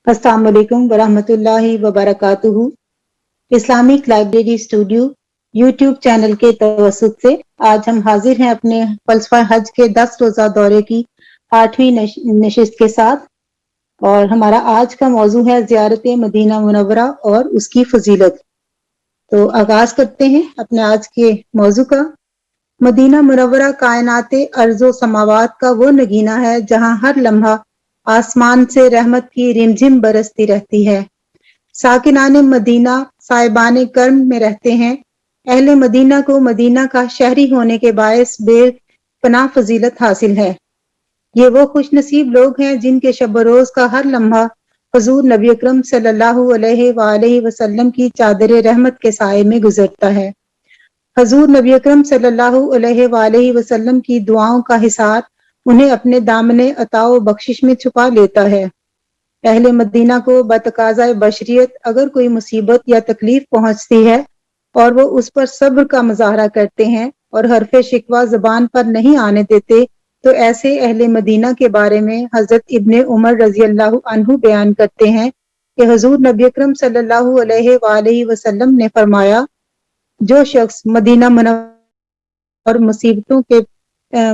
السلام علیکم ورحمۃ اللہ وبرکاتہ۔ Islamic library studio YouTube channel کے توسط سے آج ہم حاضر ہیں اپنے فلسفہ حج کے 10 روزہ دورے کی 8ویں نشست کے ساتھ، اور ہمارا آج کا موضوع ہے زیارت مدینہ منورہ اور اس کی فضیلت۔ تو آغاز کرتے ہیں اپنے آج کے موضوع کا۔ مدینہ منورہ کائنات ارض و سماوات کا وہ نگینہ ہے جہاں ہر لمحہ آسمان سے رحمت کی رمجھم برستی رہتی ہے۔ ساکنان مدینہ صاحبان کرم میں رہتے ہیں۔ اہل مدینہ کو مدینہ کا شہری ہونے کے باعث بے پناہ فضیلت حاصل ہے۔ یہ وہ خوش نصیب لوگ ہیں جن کے شب و روز کا ہر لمحہ حضور نبی اکرم صلی اللہ علیہ وآلہ وسلم کی چادر رحمت کے سائے میں گزرتا ہے۔ حضور نبی اکرم صلی اللہ علیہ وآلہ وسلم کی دعاؤں کا حصار انہیں اپنے دامن عطا و بخشش میں چھپا لیتا ہے۔ اہل مدینہ کو بتقاضۂ بشریت اگر کوئی مصیبت یا تکلیف پہنچتی ہے اور وہ اس پر صبر کا مظاہرہ کرتے ہیں اور حرف شکوہ زبان پر نہیں آنے دیتے، تو ایسے اہل مدینہ کے بارے میں حضرت ابن عمر رضی اللہ عنہ بیان کرتے ہیں کہ حضور نبی اکرم صلی اللہ علیہ وآلہ وسلم نے فرمایا، جو شخص مدینہ منورہ اور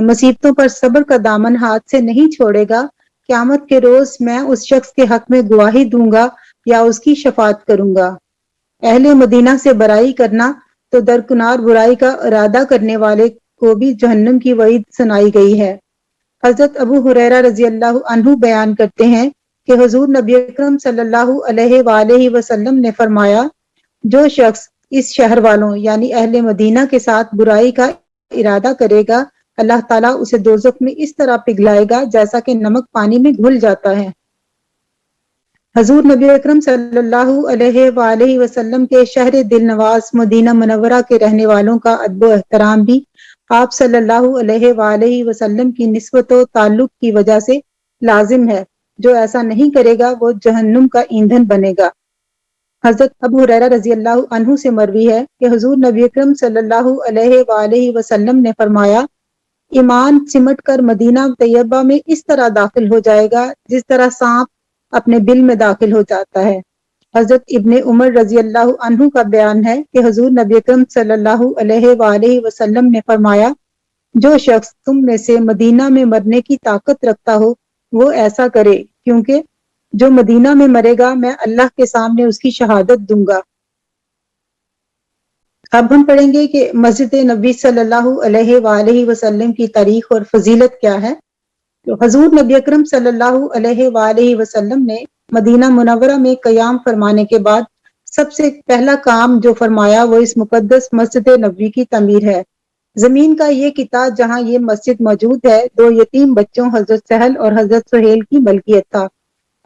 مصیبتوں پر صبر کا دامن ہاتھ سے نہیں چھوڑے گا، قیامت کے روز میں اس شخص کے حق میں گواہی دوں گا یا اس کی شفاعت کروں گا۔ اہل مدینہ سے برائی کرنا تو درکنار برائی کا ارادہ کرنے والے کو بھی جہنم کی وعید سنائی گئی ہے۔ حضرت ابو ہریرہ رضی اللہ عنہ بیان کرتے ہیں کہ حضور نبی اکرم صلی اللہ علیہ وآلہ وسلم نے فرمایا، جو شخص اس شہر والوں یعنی اہل مدینہ کے ساتھ برائی کا ارادہ کرے گا، اللہ تعالیٰ اسے دوزخ میں اس طرح پگھلائے گا جیسا کہ نمک پانی میں گھل جاتا ہے۔ حضور نبی اکرم صلی اللہ علیہ وآلہ وسلم کے شہر دل نواز مدینہ منورہ کے رہنے والوں کا ادب و احترام بھی آپ صلی اللہ علیہ وآلہ وسلم کی نسبت و تعلق کی وجہ سے لازم ہے۔ جو ایسا نہیں کرے گا وہ جہنم کا ایندھن بنے گا۔ حضرت ابو ہریرہ رضی اللہ عنہ سے مروی ہے کہ حضور نبی اکرم صلی اللہ علیہ وآلہ وسلم نے فرمایا، ایمان سمٹ کر مدینہ طیبہ میں اس طرح داخل ہو جائے گا جس طرح سانپ اپنے بل میں داخل ہو جاتا ہے۔ حضرت ابن عمر رضی اللہ عنہ کا بیان ہے کہ حضور نبی اکرم صلی اللہ علیہ وآلہ وسلم نے فرمایا، جو شخص تم میں سے مدینہ میں مرنے کی طاقت رکھتا ہو وہ ایسا کرے، کیونکہ جو مدینہ میں مرے گا میں اللہ کے سامنے اس کی شہادت دوں گا۔ اب ہم پڑھیں گے کہ مسجد نبی صلی اللہ علیہ وآلہ وسلم کی تاریخ اور فضیلت کیا ہے۔ تو حضور نبی اکرم صلی اللہ علیہ وآلہ وسلم نے مدینہ منورہ میں قیام فرمانے کے بعد سب سے پہلا کام جو فرمایا وہ اس مقدس مسجد نبوی کی تعمیر ہے۔ زمین کا یہ قطعہ جہاں یہ مسجد موجود ہے 2 یتیم بچوں حضرت سہل اور حضرت سہیل کی ملکیت تھا۔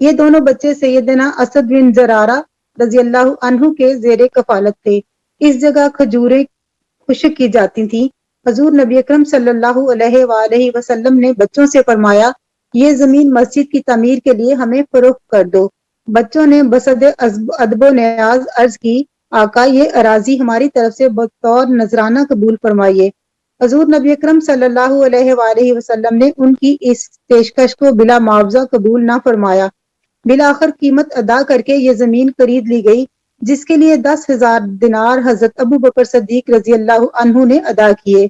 یہ دونوں بچے سیدنا اسد بن زرارہ رضی اللہ عنہ کے زیر کفالت تھے۔ اس جگہ کھجوریں خشک کی جاتی تھیں۔ حضور نبی اکرم صلی اللہ علیہ وآلہ وسلم نے بچوں سے فرمایا، یہ زمین مسجد کی تعمیر کے لیے ہمیں فروخت کر دو۔ بچوں نے بصد ادب و نیاز عرض کی، آقا یہ اراضی ہماری طرف سے بطور نذرانہ قبول فرمائیے۔ حضور نبی اکرم صلی اللہ علیہ وآلہ وسلم نے ان کی اس پیشکش کو بلا معاوضہ قبول نہ فرمایا۔ بالآخر قیمت ادا کر کے یہ زمین خرید لی گئی، جس کے لیے 10,000 دینار حضرت ابو بکر صدیق رضی اللہ عنہ نے ادا کیے۔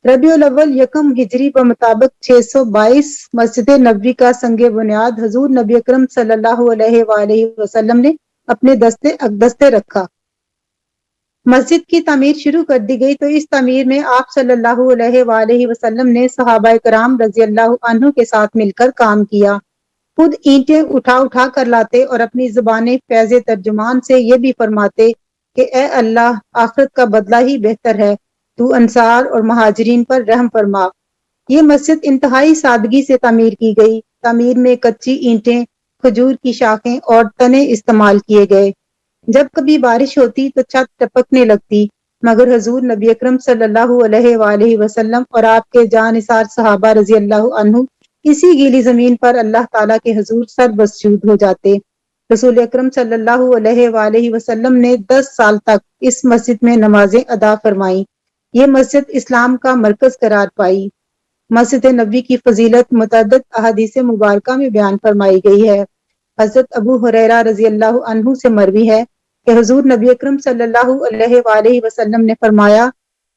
ربیع الاول یکم ہجری بمطابق 622 مسجد نبوی کا سنگ بنیاد حضور نبی اکرم صلی اللہ علیہ وآلہ وسلم نے اپنے دستے اقدس رکھا۔ مسجد کی تعمیر شروع کر دی گئی تو اس تعمیر میں آپ صلی اللہ علیہ وآلہ وسلم نے صحابہ کرام رضی اللہ عنہ کے ساتھ مل کر کام کیا۔ خود اینٹیں اٹھا کر لاتے اور اپنی زبان فیض ترجمان سے یہ بھی فرماتے کہ اے اللہ، آخرت کا بدلہ ہی بہتر ہے، تو انصار اور مہاجرین پر رحم فرما۔ یہ مسجد انتہائی سادگی سے تعمیر کی گئی۔ تعمیر میں کچی اینٹیں، کھجور کی شاخیں اور تنے استعمال کیے گئے۔ جب کبھی بارش ہوتی تو چھت ٹپکنے لگتی، مگر حضور نبی اکرم صلی اللہ علیہ وآلہ وسلم اور آپ کے جانثار صحابہ رضی اللہ عنہ اسی گیلی زمین پر اللہ تعالیٰ کے حضور سر بسجود ہو جاتے۔ رسول اکرم صلی اللہ علیہ وآلہ وسلم نے 10 سال تک اس مسجد میں نمازیں ادا فرمائیں۔ یہ مسجد اسلام کا مرکز قرار پائی۔ مسجد نبوی کی فضیلت متعدد احادیث مبارکہ میں بیان فرمائی گئی ہے۔ حضرت ابو ہریرہ رضی اللہ عنہ سے مروی ہے کہ حضور نبی اکرم صلی اللہ علیہ وآلہ وسلم نے فرمایا،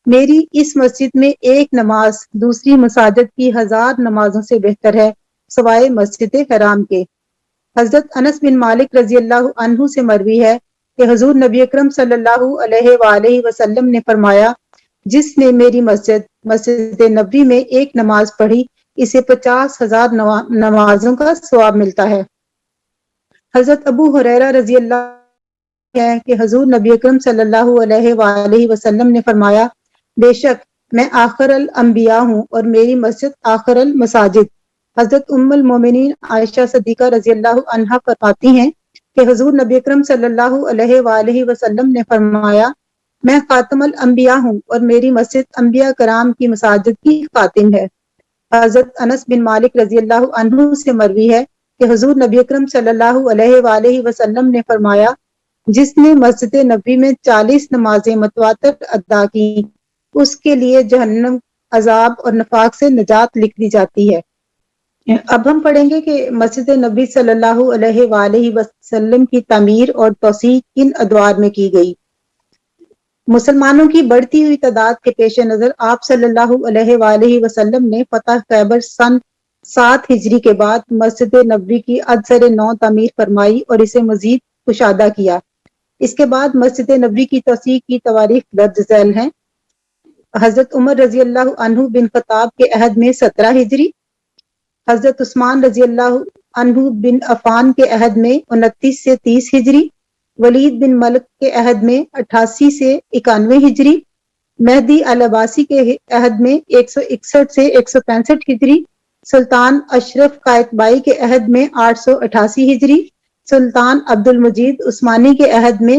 میری اس مسجد میں ایک نماز دوسری مساجد کی 1000 نمازوں سے بہتر ہے سوائے مسجد حرام کے۔ حضرت انس بن مالک رضی اللہ عنہ سے مروی ہے کہ حضور نبی اکرم صلی اللہ علیہ وآلہ وسلم نے فرمایا، جس نے میری مسجد نبوی میں ایک نماز پڑھی اسے 50,000 نمازوں کا ثواب ملتا ہے۔ حضرت ابو ہریرہ رضی اللہ عنہ ہے کہ حضور نبی اکرم صلی اللہ علیہ وآلہ وسلم نے فرمایا، بے شک میں آخر الانبیاء ہوں اور میری مسجد آخر المساجد۔ حضرت ام المومنین عائشہ صدیقہ رضی اللہ عنہا فرماتی ہیں کہ حضور نبی اکرم صلی اللہ علیہ وآلہ وسلم نے فرمایا، میں خاتم الانبیاء ہوں اور میری مسجد انبیاء کرام کی مساجد کی خاتم ہے۔ حضرت انس بن مالک رضی اللہ عنہ سے مروی ہے کہ حضور نبی اکرم صلی اللہ علیہ وآلہ وسلم نے فرمایا، جس نے مسجد نبوی میں 40 نمازیں متواتر ادا کی اس کے لیے جہنم عذاب اور نفاق سے نجات لکھ دی جاتی ہے۔ اب ہم پڑھیں گے کہ مسجد نبی صلی اللہ علیہ وآلہ وسلم کی تعمیر اور توسیع کن ادوار میں کی گئی۔ مسلمانوں کی بڑھتی ہوئی تعداد کے پیش نظر آپ صلی اللہ علیہ وآلہ وسلم نے فتح خیبر سن 7 ہجری کے بعد مسجد نبوی کی ازسر نو تعمیر فرمائی اور اسے مزید کشادہ کیا۔ اس کے بعد مسجد نبوی کی توسیع کی تواریخ درج ذیل ہیں۔ حضرت عمر رضی اللہ عنہ بن خطاب کے عہد میں 17 ہجری، حضرت عثمان رضی اللہ عنہ بن عفان کے عہد میں 29 سے 30 ہجری، ولید بن ملک کے عہد میں 88 سے 91 ہجری، مہدی العباسی کے عہد میں 161 سے 165 ہجری، سلطان اشرف قائقبائی کے عہد میں 888 ہجری، سلطان عبد المجید عثمانی کے عہد میں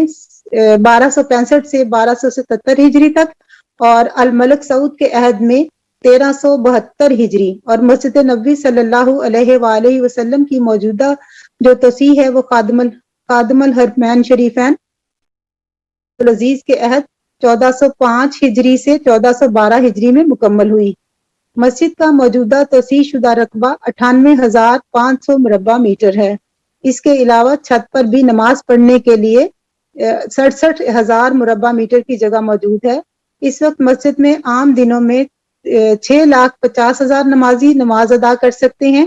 1265 سے 1277 ہجری تک، اور الملک سعود کے عہد میں 1372 ہجری۔ اور مسجد نبوی صلی اللہ علیہ وآلہ وسلم کی موجودہ جو توسیع ہے وہ خادم الحرمین شریفین العزیز کے عہد 1405 ہجری سے 1412 ہجری میں مکمل ہوئی۔ مسجد کا موجودہ توسیع شدہ رقبہ 98,500 مربع میٹر ہے۔ اس کے علاوہ چھت پر بھی نماز پڑھنے کے لیے 67,000 مربع میٹر کی جگہ موجود ہے۔ اس وقت مسجد میں عام دنوں میں 6,50,000 نمازی نماز ادا کر سکتے ہیں،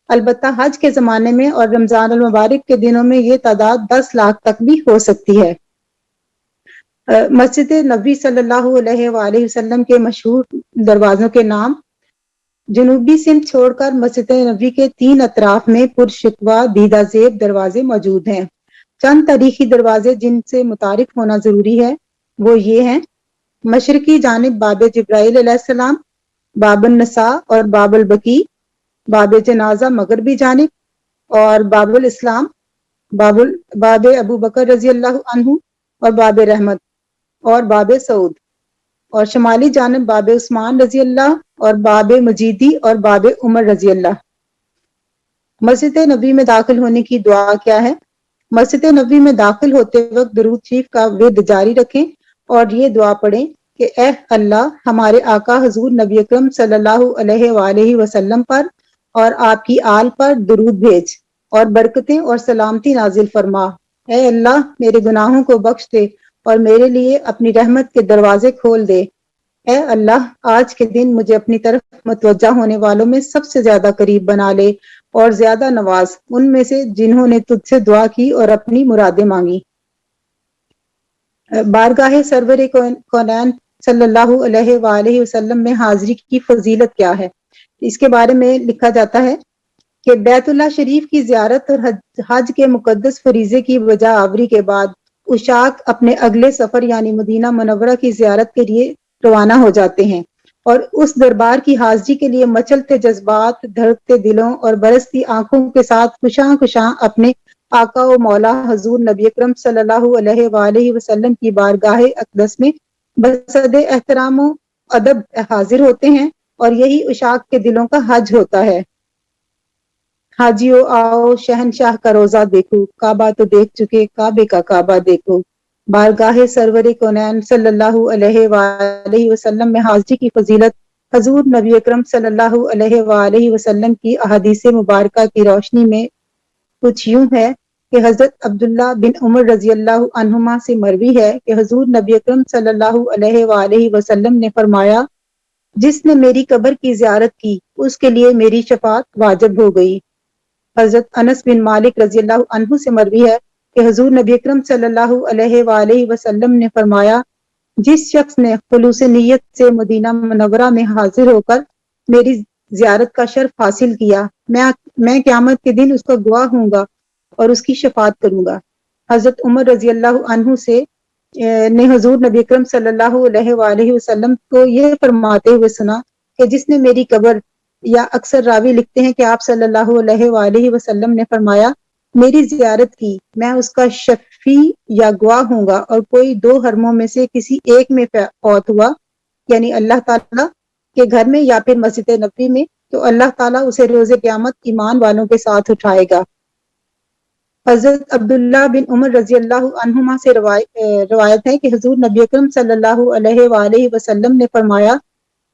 البتہ حج کے زمانے میں اور رمضان المبارک کے دنوں میں یہ تعداد 10 لاکھ تک بھی ہو سکتی ہے۔ مسجد نبوی صلی اللہ علیہ وآلہ وسلم کے مشہور دروازوں کے نام: جنوبی سمت چھوڑ کر مسجد نبوی کے 3 اطراف میں پرشکوہ دیدہ زیب دروازے موجود ہیں۔ چند تاریخی دروازے جن سے متعارف ہونا ضروری ہے وہ یہ ہیں: مشرقی جانب باب جبرائیل علیہ السلام، باب النساء اور باب البقیع، باب جنازہ مغربی جانب، اور باب الاسلام، باب ابو بکر رضی اللہ عنہ، اور باب رحمت، اور باب سعود، اور شمالی جانب باب عثمان رضی اللہ، اور باب مجیدی، اور باب عمر رضی اللہ۔ مسجد نبوی میں داخل ہونے کی دعا کیا ہے؟ مسجد نبوی میں داخل ہوتے وقت درود شریف کا ورد جاری رکھیں اور یہ دعا پڑھیں کہ اے اللہ ہمارے آقا حضور نبی اکرم صلی اللہ علیہ وآلہ وسلم پر اور آپ کی آل پر درود بھیج اور برکتیں اور سلامتی نازل فرما۔ اے اللہ میرے گناہوں کو بخش دے اور میرے لیے اپنی رحمت کے دروازے کھول دے۔ اے اللہ آج کے دن مجھے اپنی طرف متوجہ ہونے والوں میں سب سے زیادہ قریب بنا لے اور زیادہ نواز ان میں سے جنہوں نے تجھ سے دعا کی اور اپنی مرادیں مانگی۔ بارگاہ سرور کونین صلی اللہ علیہ وآلہ وسلم میں حاضری کی فضیلت کیا ہے؟ اس کے بارے میں لکھا جاتا ہے کہ بیت اللہ شریف کی زیارت اور حج کے مقدس فریضے کی بجا آوری کے بعد عشاق اپنے اگلے سفر یعنی مدینہ منورہ کی زیارت کے لیے روانہ ہو جاتے ہیں اور اس دربار کی حاضری کے لیے مچلتے جذبات، دھڑکتے دلوں اور برستی آنکھوں کے ساتھ خشاں خشاں اپنے آقا و مولا حضور نبی اکرم صلی اللہ علیہ وآلہ وسلم کی بارگاہ اقدس میں بصد احترام و ادب حاضر ہوتے ہیں، اور یہی عشاق کے دلوں کا حج ہوتا ہے۔ حاجیو آؤ شہنشاہ کا روزہ دیکھو، کعبہ تو دیکھ چکے کعبے کا کعبہ دیکھو۔ بارگاہ سرور کونین صلی اللہ علیہ وآلہ وسلم میں حاضری کی فضیلت حضور نبی اکرم صلی اللہ علیہ وآلہ وسلم کی احادیث مبارکہ کی روشنی میں کچھ یوں ہے کہ حضرت عبداللہ بن عمر رضی اللہ عنہما سے مروی ہے کہ حضور نبی اکرم صلی اللہ علیہ وآلہ وسلم نے فرمایا، جس نے میری قبر کی زیارت کی اس کے لیے میری شفاعت واجب ہو گئی۔ حضرت انس بن مالک رضی اللہ عنہ سے مروی ہے کہ حضور نبی اکرم صلی اللہ علیہ وآلہ وسلم نے فرمایا، جس شخص نے خلوص نیت سے مدینہ منورہ میں حاضر ہو کر میری زیارت کا شرف حاصل کیا، میں قیامت کے دن اس کا گواہ ہوں گا اور اس کی شفاعت کروں گا۔ حضرت عمر رضی اللہ عنہ سے نے حضور نبی اکرم صلی اللہ علیہ وآلہ وسلم کو یہ فرماتے ہوئے سنا کہ جس نے میری قبر، یا اکثر راوی لکھتے ہیں کہ آپ صلی اللہ علیہ وآلہ وسلم نے فرمایا، میری زیارت کی، میں اس کا شفیع یا گواہ ہوں گا، اور کوئی دو حرموں میں سے کسی ایک میں فوت ہوا، یعنی اللہ تعالیٰ کے گھر میں یا پھر مسجد نبوی میں، تو اللہ تعالیٰ اسے روز قیامت ایمان والوں کے ساتھ اٹھائے گا۔ حضرت عبداللہ بن عمر رضی اللہ عنہما سے روایت ہے کہ حضور نبی اکرم صلی اللہ علیہ وآلہ وسلم نے فرمایا،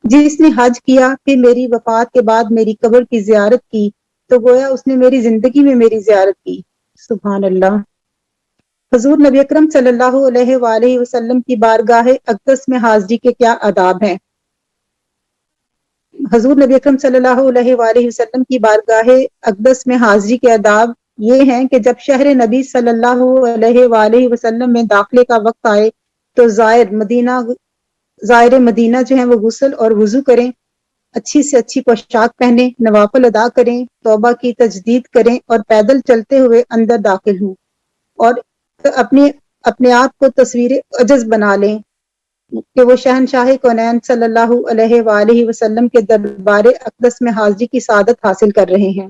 جس نے حج کیا پھر میری وفات کے بعد میری قبر کی زیارت کی تو گویا اس نے میری زندگی میں میری زیارت کی۔ سبحان اللہ۔ حضور نبی اکرم صلی اللہ علیہ وآلہ وسلم کی بارگاہ اقدس میں حاضری کے کیا آداب ہیں؟ حضور نبی اکرم صلی اللہ علیہ وآلہ وسلم کی بارگاہ اقدس میں حاضری کے آداب یہ ہیں کہ جب شہر نبی صلی اللہ علیہ وآلہ وسلم میں داخلے کا وقت آئے تو زائر مدینہ جو ہیں وہ غسل اور وضو کریں، اچھی سے اچھی پوشاک پہنیں، نوافل ادا کریں، توبہ کی تجدید کریں اور پیدل چلتے ہوئے اندر داخل ہوں، اور اپنے آپ کو تصویر عجز بنا لیں کہ وہ شہنشاہ کونین صلی اللہ علیہ وآلہ وسلم کے دربار اقدس میں حاضری کی سعادت حاصل کر رہے ہیں۔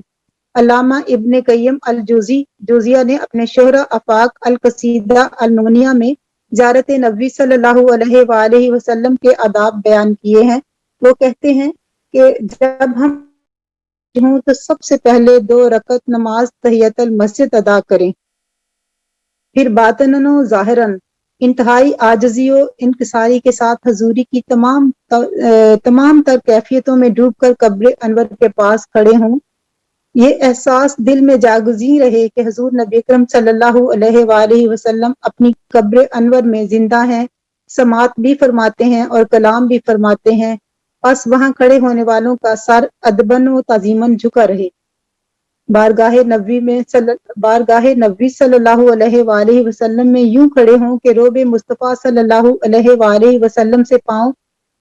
علامہ ابن قیم الجوزیہ نے اپنے شہرہ افاق القصیدہ المغنیہ میں زیارت نبی صلی اللہ علیہ وآلہ وسلم کے آداب بیان کیے ہیں۔ وہ کہتے ہیں کہ جب ہم ہوں تو سب سے پہلے 2 رکعت نماز تحیت المسجد ادا کریں، پھر باطناً و ظاہراً انتہائی عاجزی و انکساری کے ساتھ حضوری کی تمام تر کیفیتوں میں ڈوب کر قبر انور کے پاس کھڑے ہوں۔ یہ احساس دل میں جاگزیں رہے کہ حضور نبی اکرم صلی اللہ علیہ وآلہ وسلم اپنی قبر انور میں زندہ ہیں، سماعت بھی فرماتے ہیں اور کلام بھی فرماتے ہیں، بس وہاں کھڑے ہونے والوں کا سر ادباً و تعظیماً جھکا رہے۔ بارگاہ نبی صلی اللہ علیہ وآلہ وسلم میں یوں کھڑے ہوں کہ روب مصطفیٰ صلی اللہ علیہ وآلہ وسلم سے پاؤں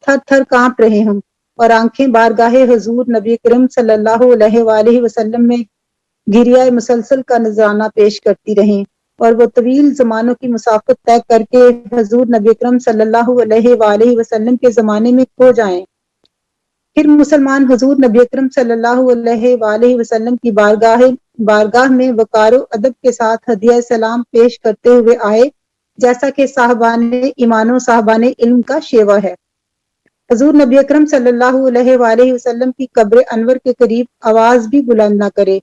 تھر تھر کانپ رہے ہوں، اور آنکھیں بارگاہ حضور نبی کریم صلی اللہ علیہ وآلہ وسلم میں گریہ مسلسل کا نذرانہ پیش کرتی رہیں، اور وہ طویل زمانوں کی مسافت طے کر کے حضور نبی کریم صلی اللہ علیہ وآلہ وسلم کے زمانے میں کھو جائیں۔ پھر مسلمان حضور نبی اکرم صلی اللہ علیہ وآلہ وسلم کی بارگاہ میں وقار و ادب کے ساتھ ہدیہ سلام پیش کرتے ہوئے آئے، جیسا کہ صاحبان ایمان و صاحبان علم کا شیوہ ہے۔ حضور نبی اکرم صلی اللہ علیہ وآلہ وسلم کی قبر انور کے قریب آواز بھی بلند نہ کرے،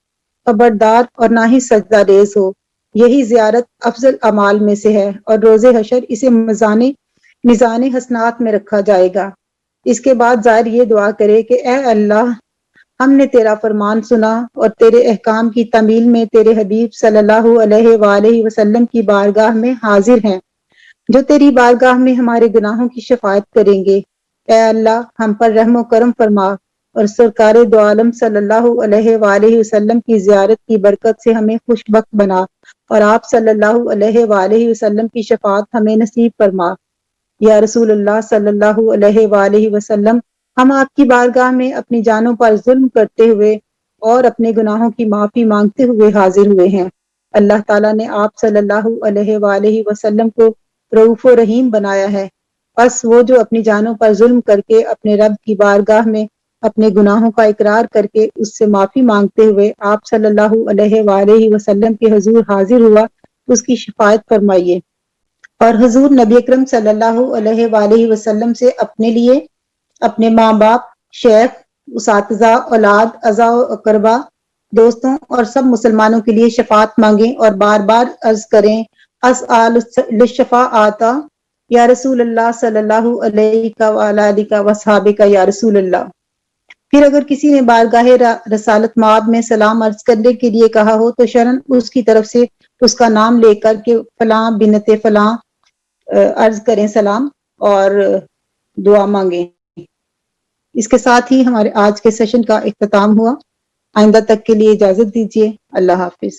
خبردار، اور نہ ہی سجدہ ریز ہو۔ یہی زیارت افضل اعمال میں سے ہے، اور روز حشر اسے میزان حسنات میں رکھا جائے گا۔ اس کے بعد زائر یہ دعا کرے کہ اے اللہ، ہم نے تیرا فرمان سنا اور تیرے احکام کی تعمیل میں تیرے حبیب صلی اللہ علیہ وآلہ وسلم کی بارگاہ میں حاضر ہیں، جو تیری بارگاہ میں ہمارے گناہوں کی شفاعت کریں گے۔ اے اللہ، ہم پر رحم و کرم فرما اور سرکار دو عالم صلی اللہ علیہ وآلہ وسلم کی زیارت کی برکت سے ہمیں خوش بخت بنا، اور آپ صلی اللہ علیہ وآلہ وسلم کی شفاعت ہمیں نصیب فرما۔ یا رسول اللہ صلی اللہ علیہ وآلہ وسلم، ہم آپ کی بارگاہ میں اپنی جانوں پر ظلم کرتے ہوئے اور اپنے گناہوں کی معافی مانگتے ہوئے حاضر ہوئے ہیں۔ اللہ تعالیٰ نے آپ صلی اللہ علیہ وآلہ وسلم کو رؤوف و رحیم بنایا ہے، بس وہ جو اپنی جانوں پر ظلم کر کے اپنے رب کی بارگاہ میں اپنے گناہوں کا اقرار کر کے اس سے معافی مانگتے ہوئے آپ صلی اللہ علیہ وآلہ وسلم کے حضور حاضر ہوا، اس کی شفاعت فرمائیے، اور حضور نبی اکرم صلی اللہ علیہ وآلہ وسلم سے اپنے لیے، اپنے ماں باپ، شیخ، اساتذہ، اولاد، اعزاء و اقربا، دوستوں اور سب مسلمانوں کے لیے شفاعت مانگیں، اور بار بار عرض کریں اسأل الشفاعۃ یا رسول اللہ صلی اللہ علیہ وآلہ وصحابہ یا رسول اللہ۔ پھر اگر کسی نے بارگاہ رسالت مآب میں سلام عرض کرنے کے لیے کہا ہو تو شرن اس کی طرف سے اس کا نام لے کر کے فلاں بنت فلاں عرض کریں سلام اور دعا مانگیں۔ اس کے ساتھ ہی ہمارے آج کے سیشن کا اختتام ہوا۔ آئندہ تک کے لیے اجازت دیجیے۔ اللہ حافظ۔